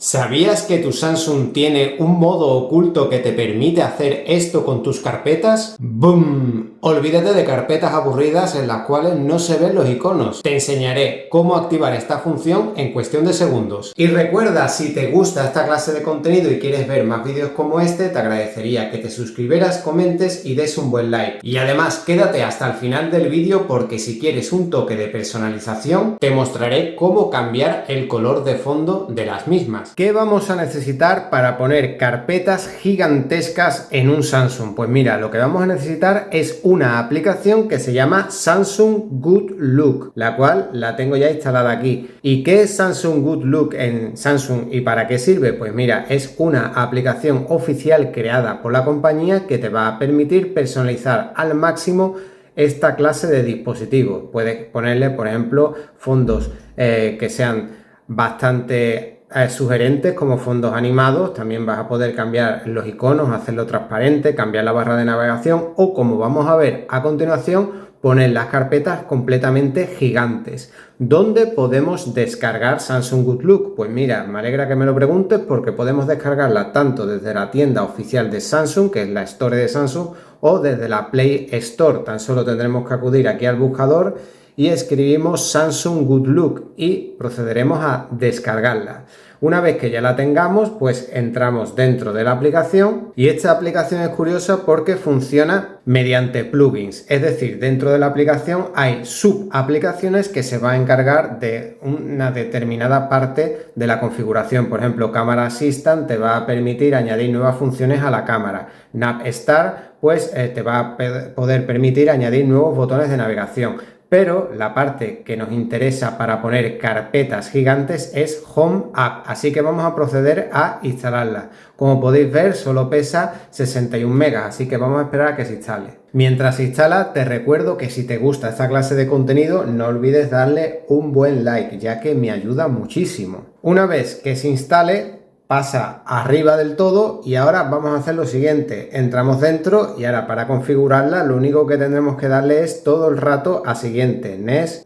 ¿Sabías que tu Samsung tiene un modo oculto que te permite hacer esto con tus carpetas? ¡Boom! Olvídate de carpetas aburridas en las cuales no se ven los iconos. Te enseñaré cómo activar esta función en cuestión de segundos. Y recuerda, si te gusta esta clase de contenido y quieres ver más vídeos como este, te agradecería que te suscribieras, comentes y des un buen like. Y además, quédate hasta el final del vídeo porque si quieres un toque de personalización, te mostraré cómo cambiar el color de fondo de las mismas. ¿Qué vamos a necesitar para poner carpetas gigantescas en un Samsung? Pues mira, lo que vamos a necesitar es una aplicación que se llama Samsung Good Look, la cual la tengo ya instalada aquí. ¿Y qué es Samsung Good Look en Samsung y para qué sirve? Pues mira, es una aplicación oficial creada por la compañía que te va a permitir personalizar al máximo esta clase de dispositivos. Puedes ponerle, por ejemplo, fondos que sean bastante sugerentes como fondos animados. También vas a poder cambiar los iconos, hacerlo transparente, cambiar la barra de navegación o, como vamos a ver a continuación, poner las carpetas completamente gigantes. ¿Dónde podemos descargar Samsung Good Look? Pues mira, me alegra que me lo preguntes porque podemos descargarla tanto desde la tienda oficial de Samsung, que es la Store de Samsung, o desde la Play Store. Tan solo tendremos que acudir aquí al buscador y escribimos Samsung Good Look y procederemos a descargarla. Una vez que ya la tengamos, pues entramos dentro de la aplicación y esta aplicación es curiosa porque funciona mediante plugins, es decir, dentro de la aplicación hay subaplicaciones que se van a encargar de una determinada parte de la configuración. Por ejemplo, Camera Assistant te va a permitir añadir nuevas funciones a la cámara. Navstar pues te va a poder permitir añadir nuevos botones de navegación. Pero la parte que nos interesa para poner carpetas gigantes es Home App, así que vamos a proceder a instalarla. Como podéis ver, solo pesa 61 megas, así que vamos a esperar a que se instale. Mientras se instala, te recuerdo que si te gusta esta clase de contenido, no olvides darle un buen like, ya que me ayuda muchísimo. Una vez que se instale, pasa arriba del todo y ahora vamos a hacer lo siguiente, entramos dentro y ahora para configurarla lo único que tendremos que darle es todo el rato a siguiente, next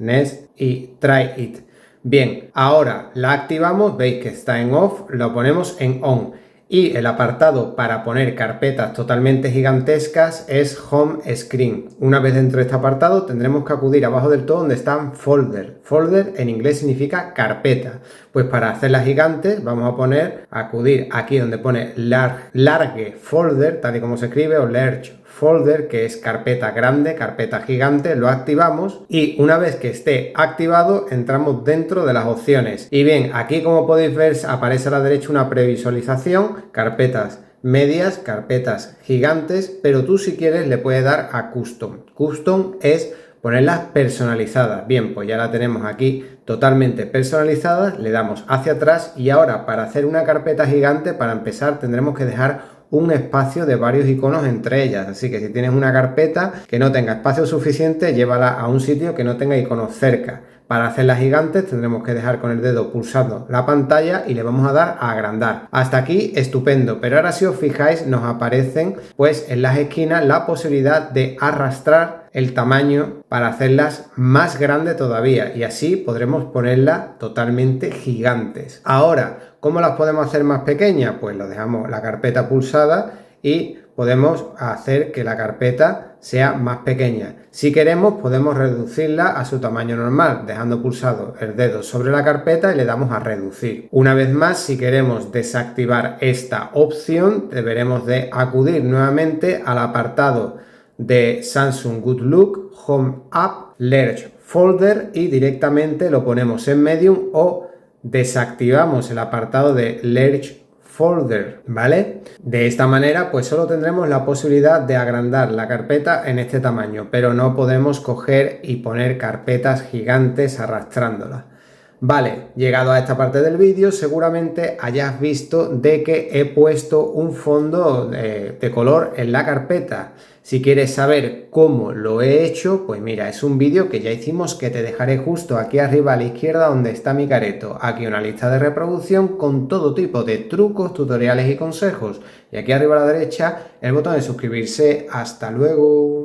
y try it. Bien, ahora la activamos, veis que está en off, lo ponemos en on. Y el apartado para poner carpetas totalmente gigantescas es Home Screen. Una vez dentro de este apartado tendremos que acudir abajo del todo donde están folder. Folder en inglés significa carpeta. Pues para hacerlas gigantes vamos a acudir aquí donde pone large folder, tal y como se escribe, o large folder, que es carpeta grande, carpeta gigante, lo activamos y una vez que esté activado entramos dentro de las opciones. Y bien, aquí como podéis ver aparece a la derecha una previsualización, carpetas medias, carpetas gigantes, pero tú si quieres le puedes dar a Custom. Custom es ponerlas personalizadas. Bien, pues ya la tenemos aquí totalmente personalizadas, le damos hacia atrás y ahora para hacer una carpeta gigante, para empezar tendremos que dejar un espacio de varios iconos entre ellas, así que si tienes una carpeta que no tenga espacio suficiente, llévala a un sitio que no tenga iconos cerca. Para hacerlas gigantes tendremos que dejar con el dedo pulsando la pantalla y le vamos a dar a agrandar. Hasta aquí estupendo, pero ahora si os fijáis nos aparecen pues en las esquinas la posibilidad de arrastrar el tamaño para hacerlas más grandes todavía y así podremos ponerlas totalmente gigantes. Ahora, ¿cómo las podemos hacer más pequeñas? Pues lo dejamos la carpeta pulsada y podemos hacer que la carpeta sea más pequeña. Si queremos podemos reducirla a su tamaño normal, dejando pulsado el dedo sobre la carpeta y le damos a reducir. Una vez más, si queremos desactivar esta opción, deberemos de acudir nuevamente al apartado de Samsung Good Look, Home App, Large Folder y directamente lo ponemos en Medium o desactivamos el apartado de Large Folder, ¿vale? De esta manera pues solo tendremos la posibilidad de agrandar la carpeta en este tamaño, pero no podemos coger y poner carpetas gigantes arrastrándolas. Vale, llegado a esta parte del vídeo seguramente hayas visto de que he puesto un fondo de color en la carpeta. Si quieres saber cómo lo he hecho, pues mira, es un vídeo que ya hicimos que te dejaré justo aquí arriba a la izquierda donde está mi careto. Aquí una lista de reproducción con todo tipo de trucos, tutoriales y consejos. Y aquí arriba a la derecha el botón de suscribirse. ¡Hasta luego!